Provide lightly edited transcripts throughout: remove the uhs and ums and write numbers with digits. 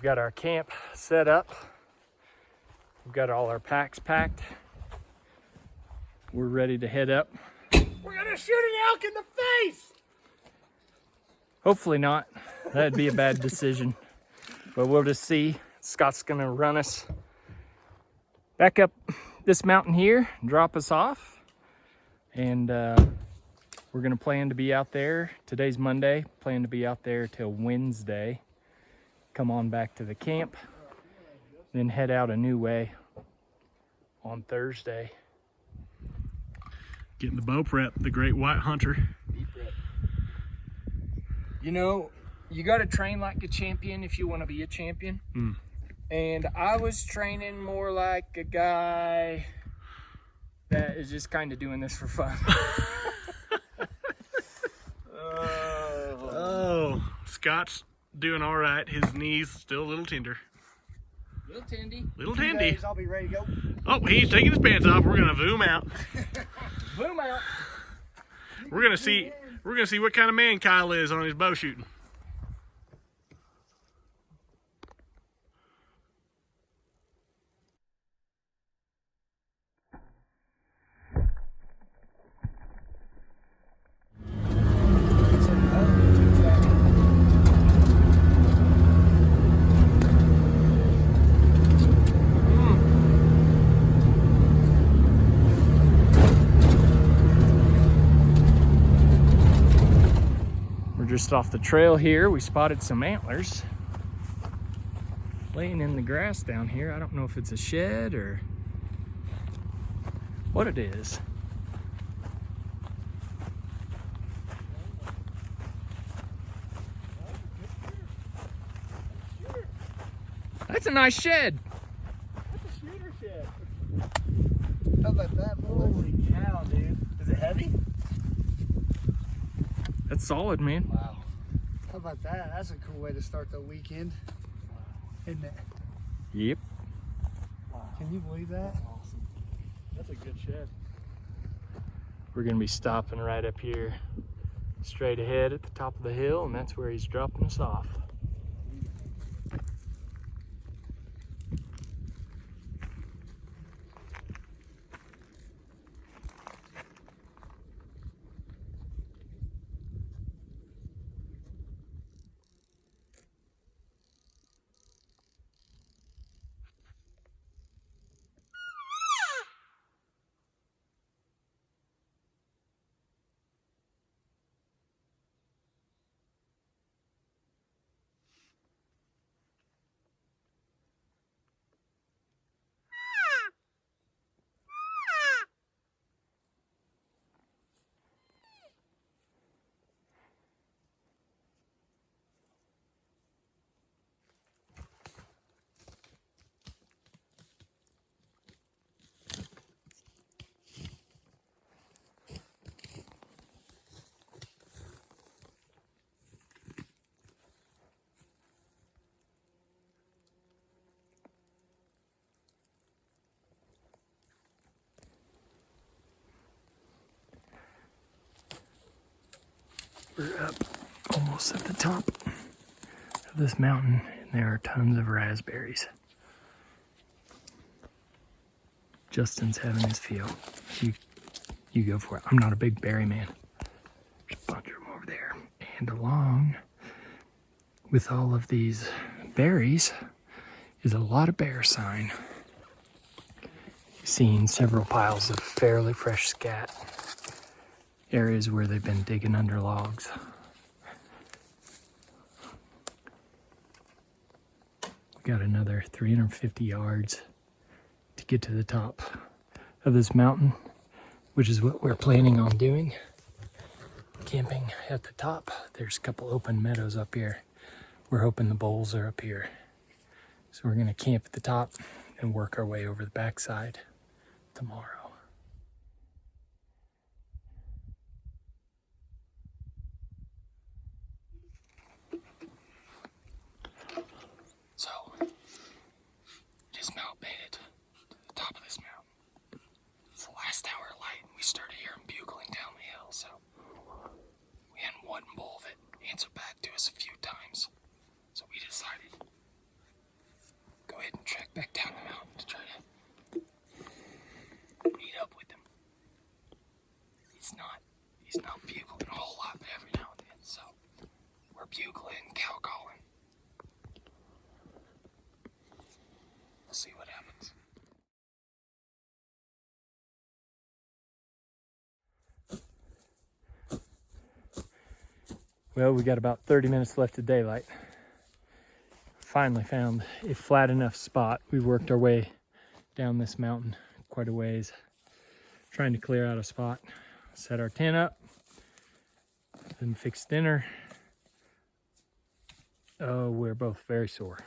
got our camp set up. We've got all our packs packed. We're ready to head up. We're gonna shoot an elk in the face! Hopefully not. That'd be a bad decision. But we'll just see. Scott's gonna run us back up this mountain here, drop us off. And we're gonna plan to be out there. Today's Monday, plan to be out there till Wednesday. Come on back to the camp, then head out a new way on Thursday. Getting the bow prep, the great white hunter. You know, you gotta train like a champion if you wanna be a champion. And I was training more like a guy that is just kind of doing this for fun. Oh, Scott's doing all right. His knees still a little tender. Little tendy. Little tendy. I'll be ready to go. Oh, he's taking his pants off. We're gonna zoom out. Boom out. We're gonna see what kind of man Kyle is on his bow shooting. Just off the trail here, we spotted some antlers laying in the grass down here. I don't know if it's a shed or what it is. That's a nice shed. That's a shooter shed. How about that, boy? Holy cow, dude. Is it heavy? That's solid, man. Wow. How about that? That's a cool way to start the weekend, isn't it? Yep. Wow. Can you believe that? That's awesome. That's a good shed. We're gonna be stopping right up here, straight ahead at the top of the hill, and that's where he's dropping us off. We're up almost at the top of this mountain, and there are tons of raspberries. Justin's having his feel. You go for it. I'm not a big berry man. There's a bunch of them over there. And along with all of these berries is a lot of bear sign. Seen several piles of fairly fresh scat. Areas where they've been digging under logs. We got another 350 yards to get to the top of this mountain, which is what we're planning on doing. Camping at the top. There's a couple open meadows up here. We're hoping the bulls are up here. So we're gonna camp at the top and work our way over the backside tomorrow. So, dismount made it to the top of this mountain. It's the last hour of light, and we started hearing bugling down the hill, so we had one bull that answered back to us a few times. So we decided go ahead and trek back down the mountain to try to meet up with him. He's not bugling a whole lot, but every now and then, so we're bugling, cow calling. We'll see what happens. Well, we got about 30 minutes left of daylight. Finally found a flat enough spot. We worked our way down this mountain quite a ways, trying to clear out a spot, set our tent up, then fix dinner. Oh, we're both very sore.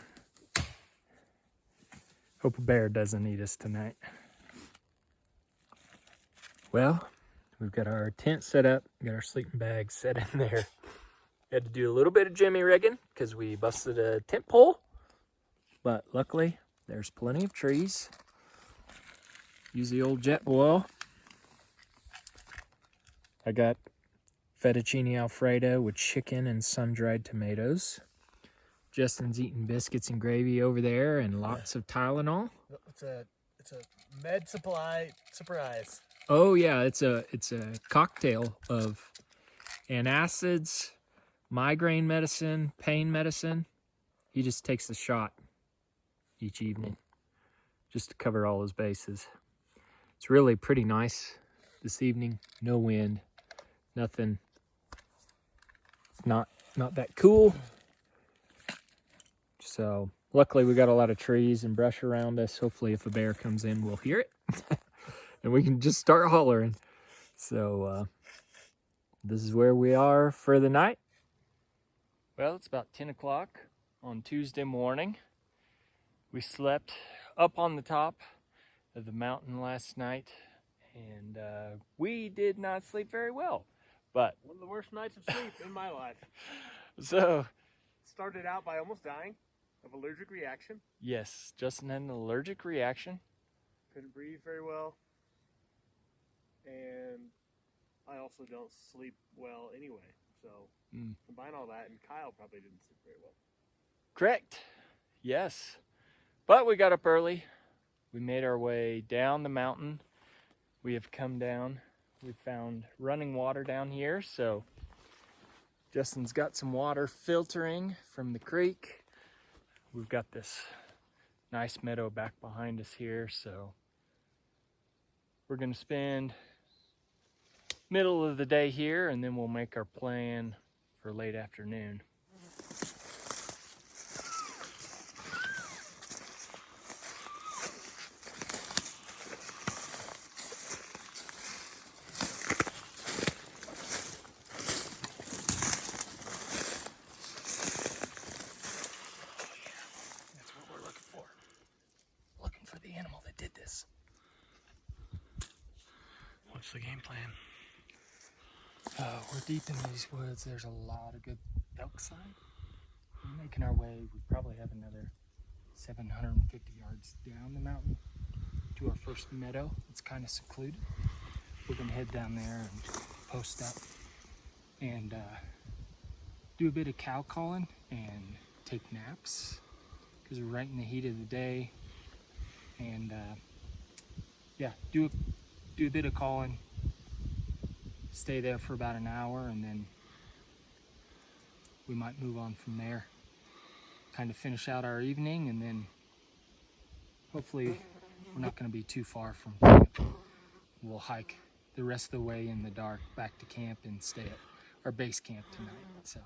Hope a bear doesn't eat us tonight. Well, we've got our tent set up, got our sleeping bags set in there. Had to do a little bit of jimmy rigging because we busted a tent pole, but luckily there's plenty of trees. Use the old jet oil. I got fettuccine alfredo with chicken and sun-dried tomatoes. Justin's eating biscuits and gravy over there and lots of Tylenol. It's a med supply surprise. Oh yeah, it's a cocktail of antacids, migraine medicine, pain medicine. He just takes a shot each evening just to cover all his bases. It's really pretty nice this evening. No wind, nothing. Not that cool. So luckily we got a lot of trees and brush around us. Hopefully if a bear comes in, we'll hear it and we can just start hollering. So this is where we are for the night. Well, it's about 10 o'clock on Tuesday morning. We slept up on the top of the mountain last night, and we did not sleep very well. But One of the worst nights of sleep in my life. so, Started out by almost dying of allergic reaction. yes, Justin had an allergic reaction. Couldn't breathe very well. And I also don't sleep well anyway. So combine all that, and Kyle probably didn't sleep very well. Correct. Yes. But we got up early. We made our way down the mountain. We have come down. We found running water down here. So Justin's got some water filtering from the creek. We've got this nice meadow back behind us here. So we're going to spend middle of the day here, and then we'll make our plan for late afternoon. That's what we're looking for. Looking for the animal that did this. What's the game plan? We're deep in these woods. There's a lot of good elk sign. We're making our way. We probably have another 750 yards down the mountain to our first meadow. It's kind of secluded. We're gonna head down there and post up and do a bit of cow calling and take naps because we're right in the heat of the day. And yeah, do a bit of calling. Stay there for about an hour, and then we might move on from there. Kind of finish out our evening, and then hopefully we're not going to be too far from camp. We'll hike the rest of the way in the dark back to camp and stay at our base camp tonight. So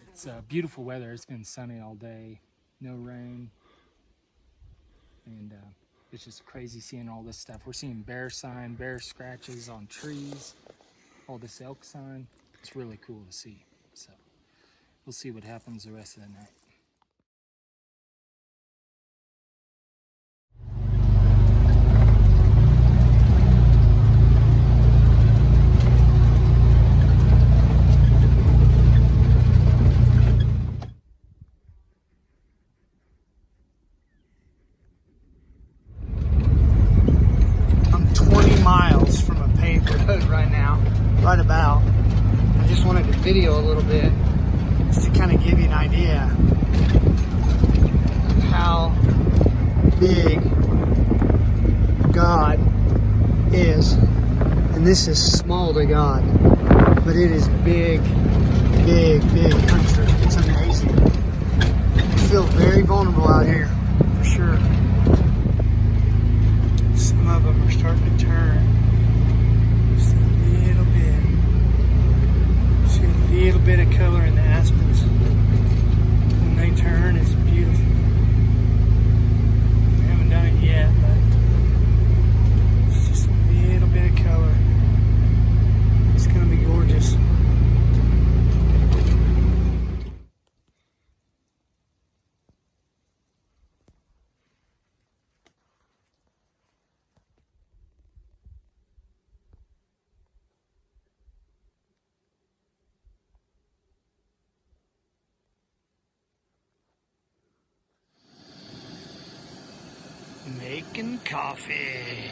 it's beautiful weather. It's been sunny all day, no rain, and it's just crazy seeing all this stuff. We're seeing bear sign, bear scratches on trees, all this elk sign. It's really cool to see. So we'll see what happens the rest of the night. I'm 20 miles from a paved road right now, right about. I just wanted to video a little bit just to kind of give you an idea. how big God is. And this is small to God, but it is big, big, big country. It's amazing. I feel very vulnerable out here, for sure. Some of them are starting to turn. Just a little bit. See a little bit of color in the aspens. When they turn, it's beautiful. We haven't done it yet, but it's just a little bit of color. It's gonna be gorgeous. Making coffee.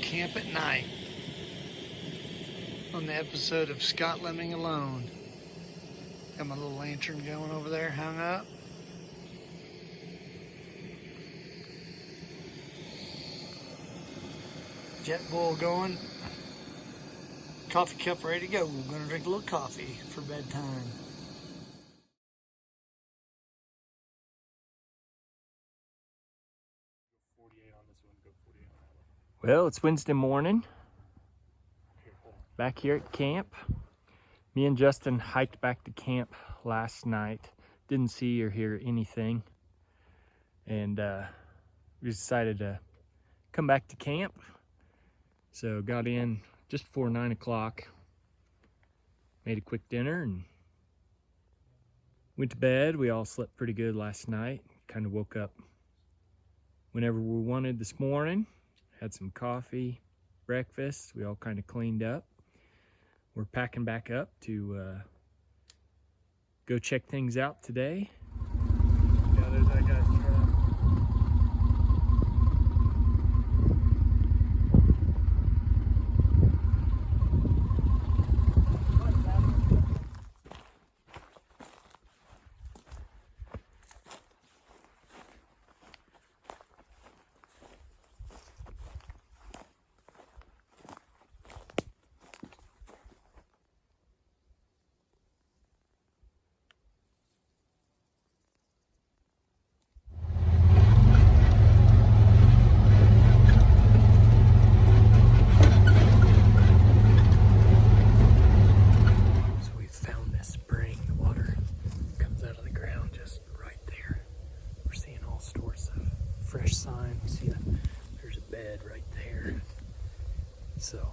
Camp at night. On the episode of Scott Lemming Alone. Got my little lantern going over there, hung up. Jet boil going. Coffee cup ready to go. We're gonna drink a little coffee for bedtime. Well, it's Wednesday morning. Back here at camp. Me and Justin hiked back to camp last night. Didn't see or hear anything. And we decided to come back to camp. So got in just before 9 o'clock. Made a quick dinner and went to bed. We all slept pretty good last night. Kind of woke up whenever we wanted this morning. Had some coffee, breakfast. We all kind of cleaned up. We're packing back up to go check things out today. Yeah, there's that guy's truck. So we found this spring. The water comes out of the ground just right there. We're seeing all sorts of fresh sign. See, there's a bed right there. So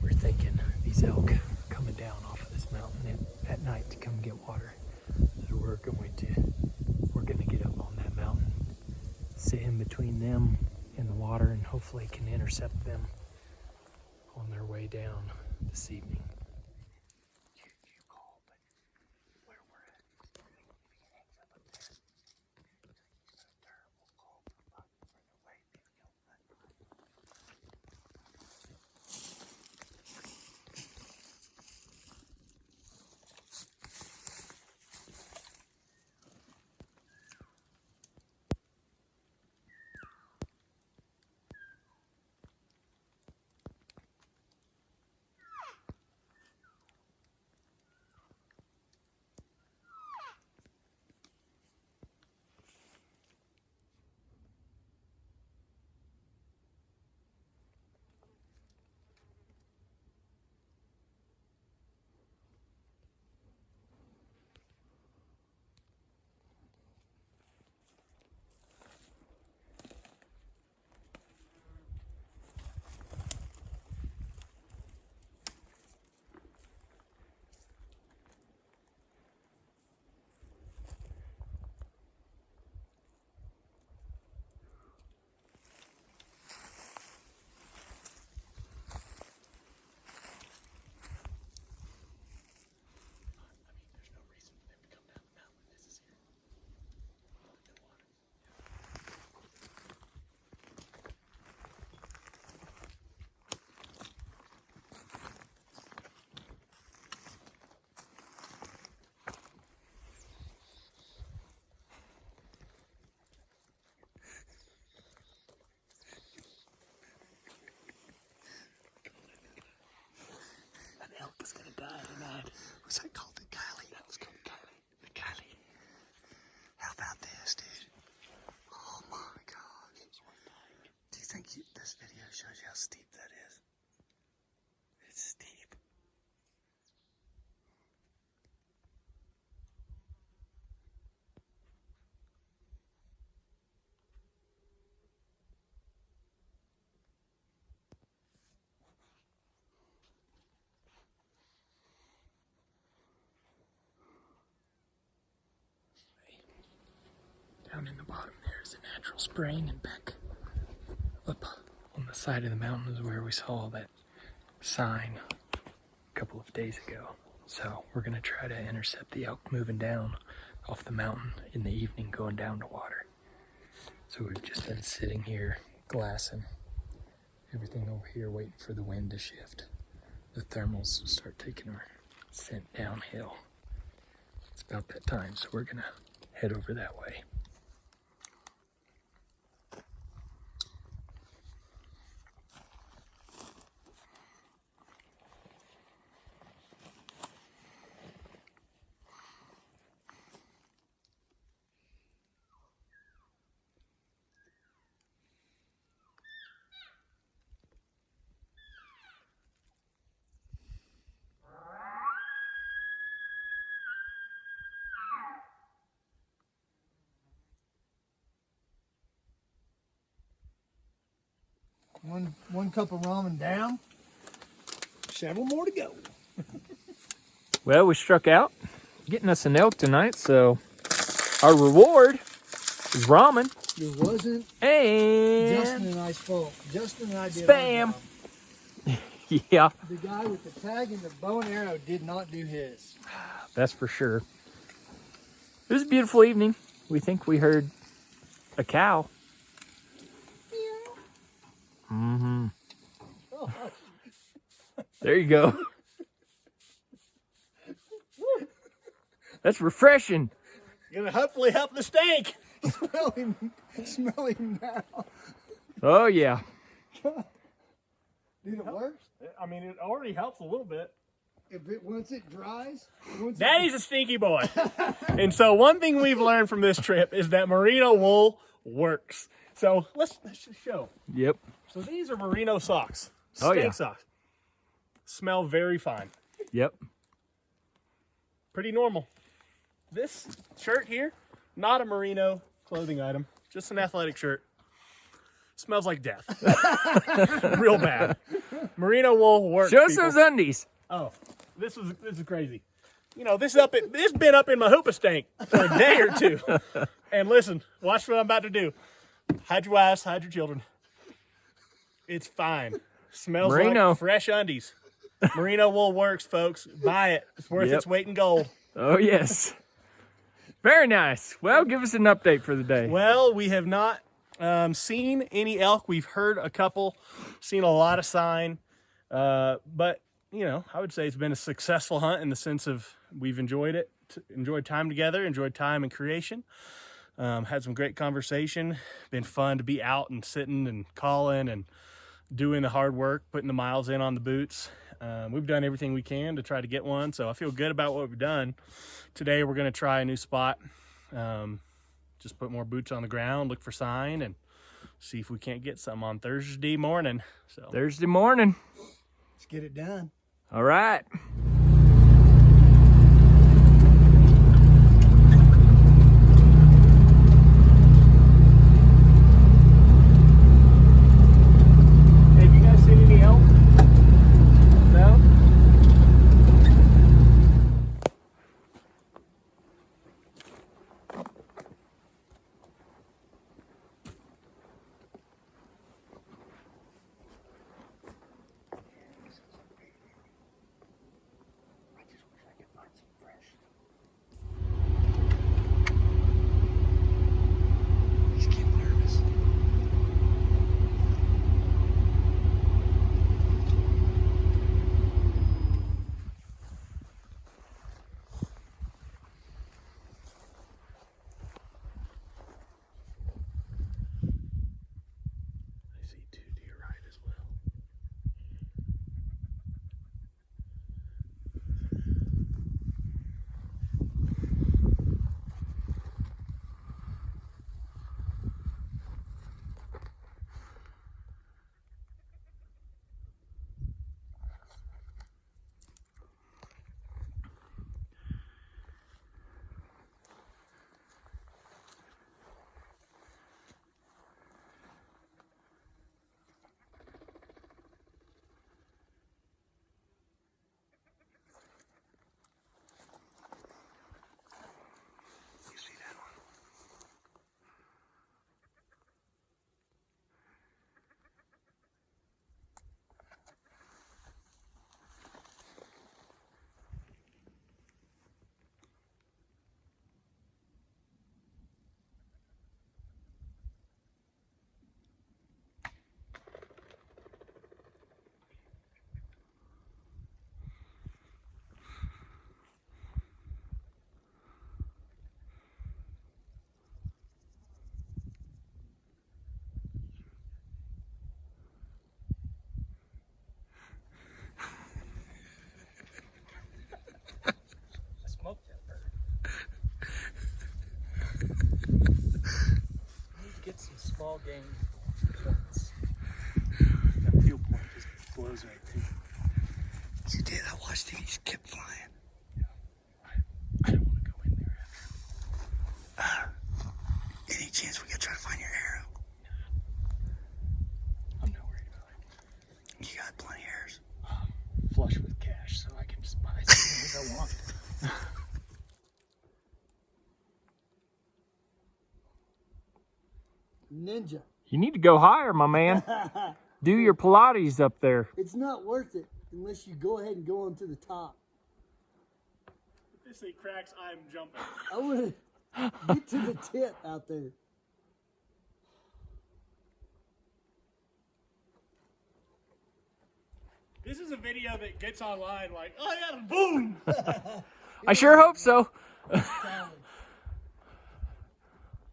we're thinking these elk are coming down off of this mountain at night to come get water. So we're gonna get up on that mountain, sit in between them and the water, and hopefully can intercept them on their way down this evening. This video shows you how steep that is. It's steep. Down in the bottom there is a natural spring, and back up on the side of the mountain is where we saw that sign a couple of days ago. So we're gonna try to intercept the elk moving down off the mountain in the evening, going down to water. So we've just been sitting here glassing everything over here, waiting for the wind to shift. The thermals start taking our scent downhill. It's about that time, so we're gonna head over that way. One cup of ramen down. Several more to go. Well, we struck out, getting us an elk tonight, so our reward is ramen. It wasn't And Justin and I's fault. Justin and I did spam. our job. Yeah, The guy with the tag and the bow and arrow did not do his. that's for sure. It was a beautiful evening. We think we heard a cow. Mm-hmm. Oh, There you go. That's refreshing. Gonna hopefully help the stank. smell him now. Oh, yeah. Did it work? I mean, it already helps a little bit. Once it dries, Daddy's a stinky boy. And so one thing we've learned from this trip is that merino wool works. So let's just show. Yep. So these are merino socks. Oh, Stank yeah. socks. Smell very fine. Yep. Pretty normal. This shirt here, not a merino clothing item, just an athletic shirt. Smells like death. Real bad. Merino wool works. Show us people. those undies. Oh, this is crazy. You know, this been up in my hoopa stank for a day or two. And listen, watch what I'm about to do. Hide your wives, hide your children. It's fine. Smells Merino. like fresh undies. Merino wool works, folks. Buy it. It's worth Yep. its weight in gold. Oh, yes. Very nice. Well, give us an update for the day. Well, we have not seen any elk. We've heard a couple, seen a lot of sign. But, you know, I would say it's been a successful hunt in the sense of we've enjoyed it, enjoyed time together, enjoyed time in creation. Had some great conversation. Been fun to be out and sitting and calling and doing the hard work, putting the miles in on the boots. We've done everything we can to try to get one, so I feel good about what we've done. Today we're going to try a new spot. Just put more boots on the ground, look for sign, and see if we can't get some on Thursday morning. So Thursday morning. let's get it done. All right. have you guys seen any elk? No? small game. That fuel point just blows right through. You did. I watched him. He just kept flying. I don't want to go in there. Any chance we could try to find your arrow? I'm not worried about it. You got plenty of arrows. Flush with cash, so I can just buy as many as I want. Ninja. You need to go higher, my man. Do your Pilates up there. It's not worth it unless you go ahead and go on to the top. If this thing cracks, I'm jumping. I want to get to the tip out there. This is a video that gets online like, oh yeah, boom! I sure hope so.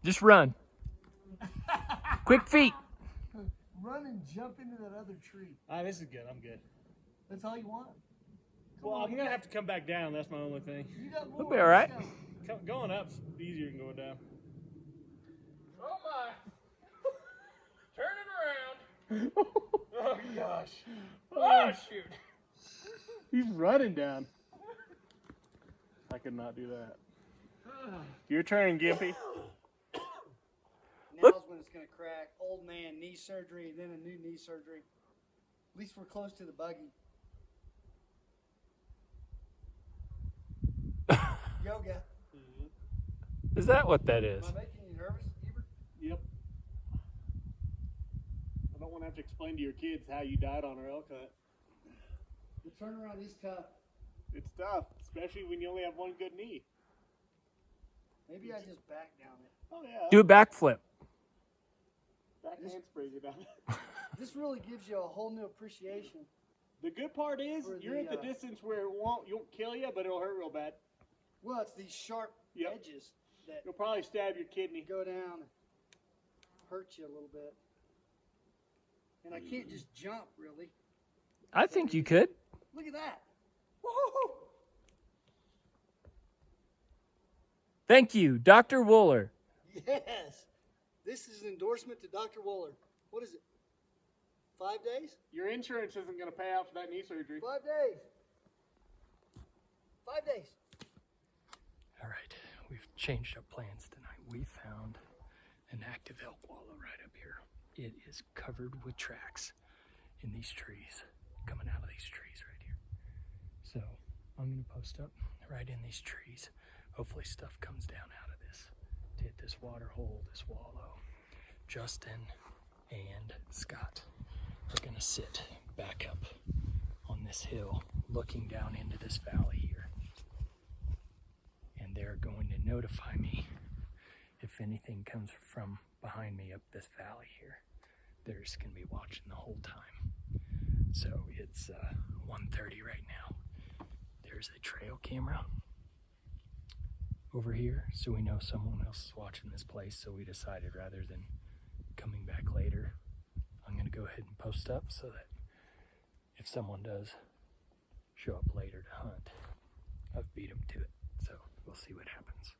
Just run. Quick feet. Run and jump into that other tree. This is good. I'm good. That's all you want? Well, I'm gonna have to come back down. That's my only thing. You got more. We'll be all right. Going up's easier than going down. Oh my. Turn it around. Oh gosh. Oh shoot. He's running down. I could not do that. Your turn, Gimpy. Now's when it's going to crack. Old man, knee surgery, and then a new knee surgery. At least we're close to the buggy. Yoga. Is that what that is? Am I making you nervous, Ebert? Yep. I don't want to have to explain to your kids how you died on our elk hunt. The turnaround is tough. It's tough, especially when you only have one good knee. Maybe I just back down it. Oh yeah. Do a backflip. Back handspring it down. This really gives you a whole new appreciation. The good part is For you're the, at the distance where it won't kill you, but it'll hurt real bad. Well, it's these sharp Yep. edges that You'll probably stab your kidney. go down and hurt you a little bit. And I can't just jump, really. I think you could. Look at that. Woo-hoo-hoo. Thank you, Dr. Wooler. Yes. This is an endorsement to Dr. Wooler. What is it? 5 days? Your insurance isn't going to pay out for that knee surgery. 5 days. 5 days. All right, we've changed up plans tonight. We found an active elk wallow right up here. It is covered with tracks in these trees, coming out of these trees right here. So I'm gonna post up right in these trees. Hopefully stuff comes down out of this to hit this water hole, this wallow. Justin and Scott are gonna sit back up on this hill looking down into this valley here. And they're going to notify me if anything comes from behind me up this valley here. They're just gonna be watching the whole time. So it's 1:30 right now. There's a trail camera over here, so we know someone else is watching this place. So we decided rather than coming back later, I'm gonna go ahead and post up so that if someone does show up later to hunt, I've beat them to it. So we'll see what happens.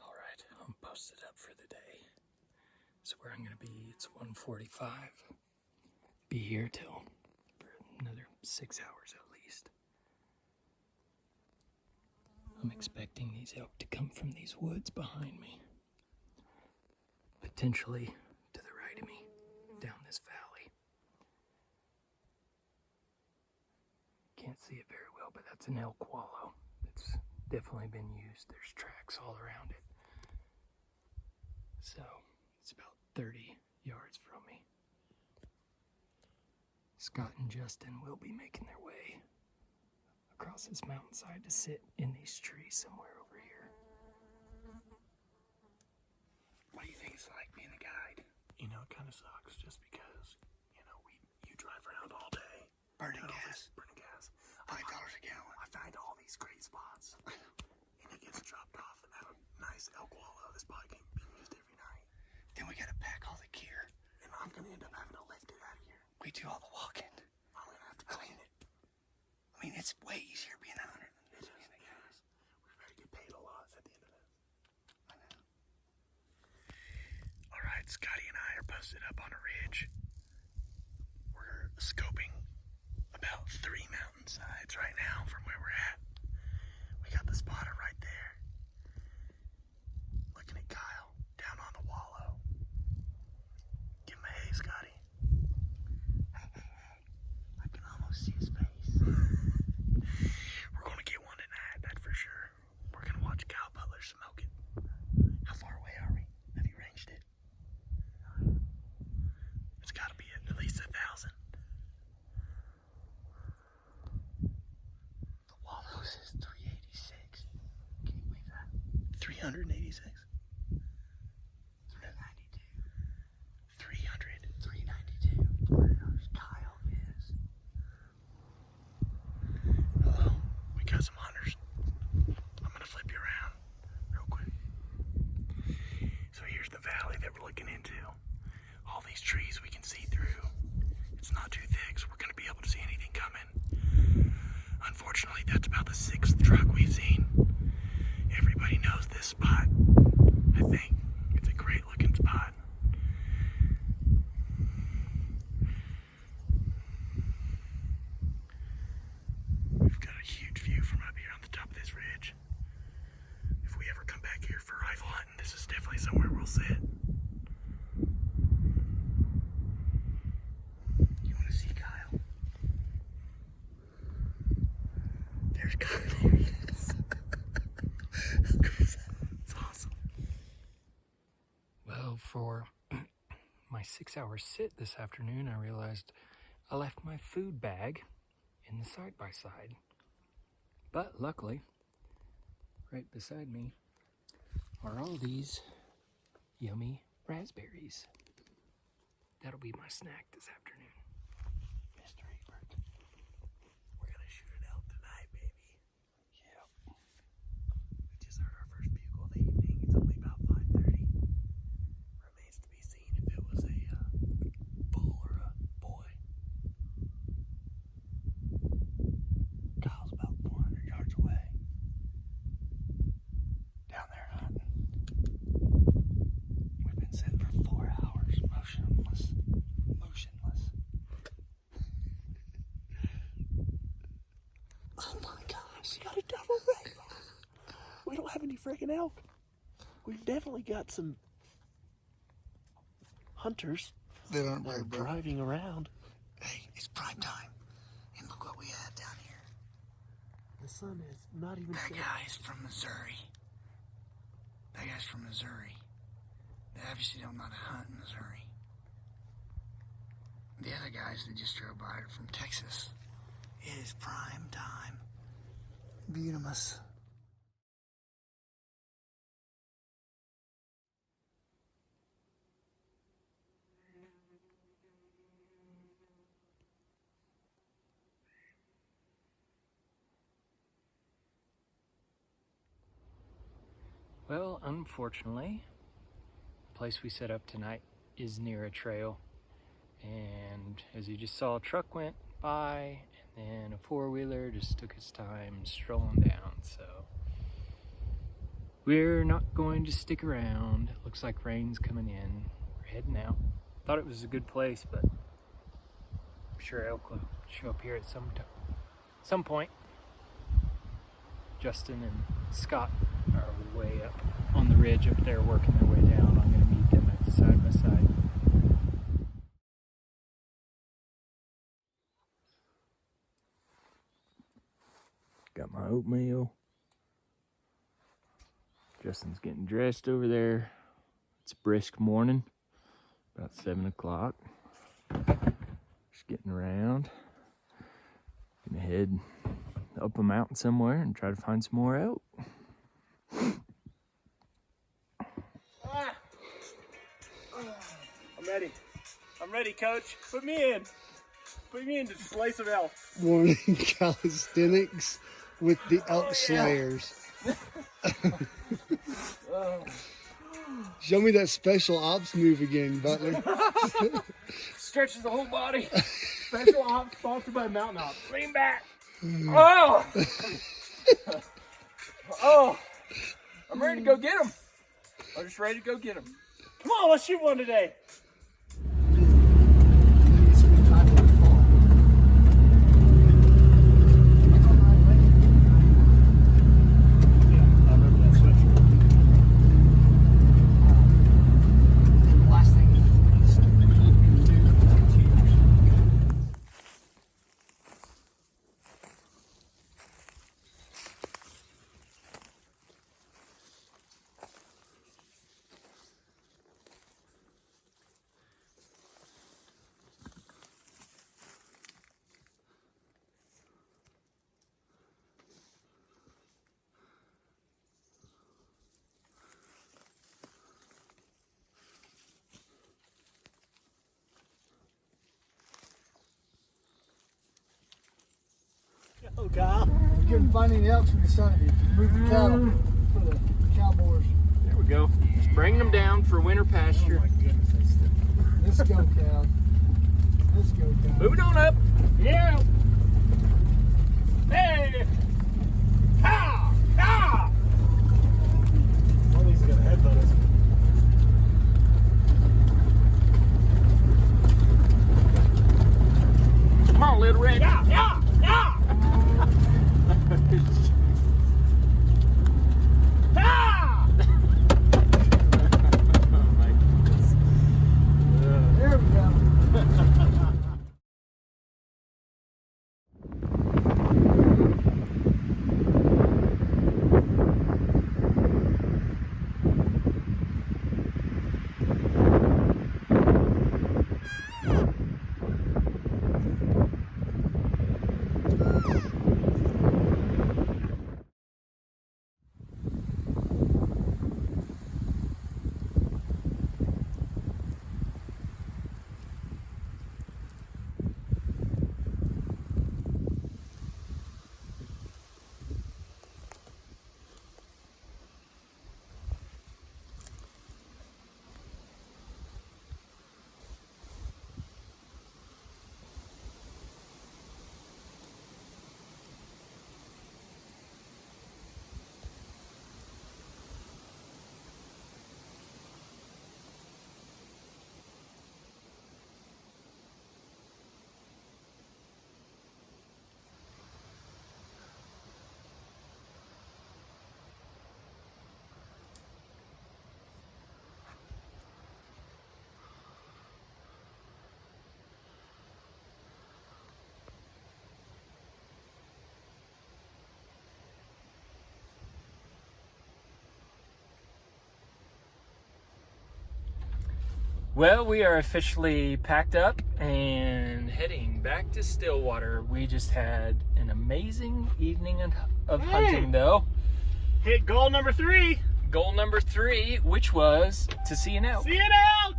All right, I'm posted up for the day. So where I'm gonna be, it's 1:45. Be here till for another 6 hours at least. I'm expecting these elk to come from these woods behind me. Potentially to the right of me, down this valley. Can't see it very well, but that's an elk wallow. It's definitely been used. There's tracks all around it. So it's about 30 yards from me. Scott and Justin will be making their way across this mountainside to sit in these trees somewhere over here. What do you think it's like being a guide? You know, it kind of sucks just because, you know, you drive around all day. Burning gas. Burning gas. $5 a gallon. I find all these great spots. And it gets dropped off at a nice elk wallow. This probably can be used every night. Then we gotta pack all the gear. And I'm going to end up having to lift it out of here. We do all the walking. I'm going to have to clean it. I mean, it's way easier being a hunter than it is being a guy. We're going to get paid a lot at the end of this. I know. All right, Scotty and I are posted up on a ridge. We're scoping about 3 mountainsides right now from where we're at. We got the spotter right there. Looking at Kyle down on the wallow. Give him a hey, Scotty. I can almost see his face. We're gonna get one tonight, that's for sure. We're gonna watch Kyle Butler smoke it. How far away are we? Have you ranged it? It's gotta be at least 1,000. The wallow says 386. Can you believe that? 386. 392. 300. 392. Kyle is. Hello. We got some hunters. I'm gonna flip you around real quick. So here's the valley that we're looking into. All these trees we can see through. It's not too thick, so we're gonna be able to see anything coming. Unfortunately, that's about the 6th truck we've seen. Everybody knows this spot. I think it's a great looking spot. We've got a huge view from up here on the top of this ridge. If we ever come back here for rifle hunting, this is definitely somewhere we'll sit. You want to see Kyle? There's Kyle. There he is. It's awesome. Well, for my 6-hour sit this afternoon, I realized I left my food bag in the side-by-side. But luckily, right beside me are all these yummy raspberries. That'll be my snack this afternoon. Mr. Ebert, we're gonna shoot an elk tonight, baby. Yeah. We just heard our first bugle of the evening. It's only about 5:30. Remains to be seen if it was a bull or a boy. Kyle's about 400 yards away. Down there hunting. We've been sitting for 4 hours, motionless. Oh my gosh, we got a double rainbow. We don't have any freaking elk. We've definitely got some hunters They aren't that are very bright. driving around. Hey, it's prime time. And look what we have down here. The sun is not even That set. guy's from Missouri. That guy's from Missouri. They obviously don't know how to hunt in Missouri. The other guys that just drove by are from Texas. It is prime time. Beautimus. Well, unfortunately, the place we set up tonight is near a trail. And as you just saw, a truck went by, and then a four-wheeler just took its time strolling down. So we're not going to stick around. It looks like rain's coming in. We're heading out. Thought it was a good place, but I'm sure elk will show up here at some point. Justin and Scott are way up on the ridge up there working their way down. I'm going to meet them at the side by side. Got my oatmeal. Justin's getting dressed over there. It's a brisk morning, about 7 o'clock. Just getting around. Gonna head up a mountain somewhere and try to find some more elk. I'm ready, coach. Put me in. Put me in to slay some elk. Morning calisthenics with the elk slayers. Show me that special ops move again, Butler. Stretches the whole body. Special ops sponsored by Mountain Ops. Lean back. Oh! Oh! I'm ready to go get him. I'm just ready to go get him. Come on, let's shoot one today. Oh, Kyle. We couldn't find any elks we decided to move the cattle for the cowboys. There we go. Just bringing them down for winter pasture. Oh my goodness. Let's go, cow. Let's go, cow. Moving on up. Yeah. Hey. Cow. Cow. One of these is gonna headbutt us. Come on, little red. Yeah. Yeah. Yeah. Ah! There we go. Well, we are officially packed up and heading back to Stillwater. We just had an amazing evening of hunting, though. Hit goal number 3. Goal number 3, which was to see an elk. See an elk.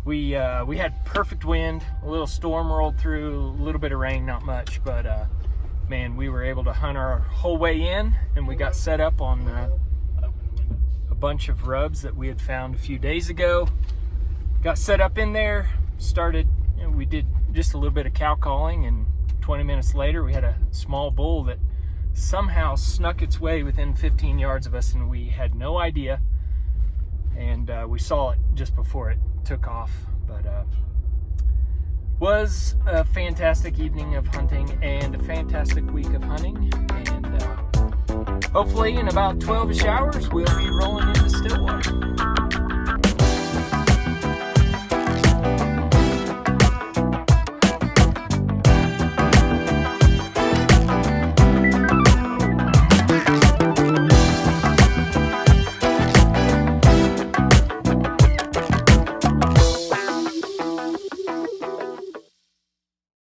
We had perfect wind. A little storm rolled through, a little bit of rain, not much, but man, we were able to hunt our whole way in, and we got set up on a bunch of rubs that we had found a few days ago. Got set up in there, started, we did just a little bit of cow calling, and 20 minutes later we had a small bull that somehow snuck its way within 15 yards of us, and we had no idea, and we saw it just before it took off. But was a fantastic evening of hunting and a fantastic week of hunting, and hopefully in about 12-ish hours we'll be rolling into Stillwater.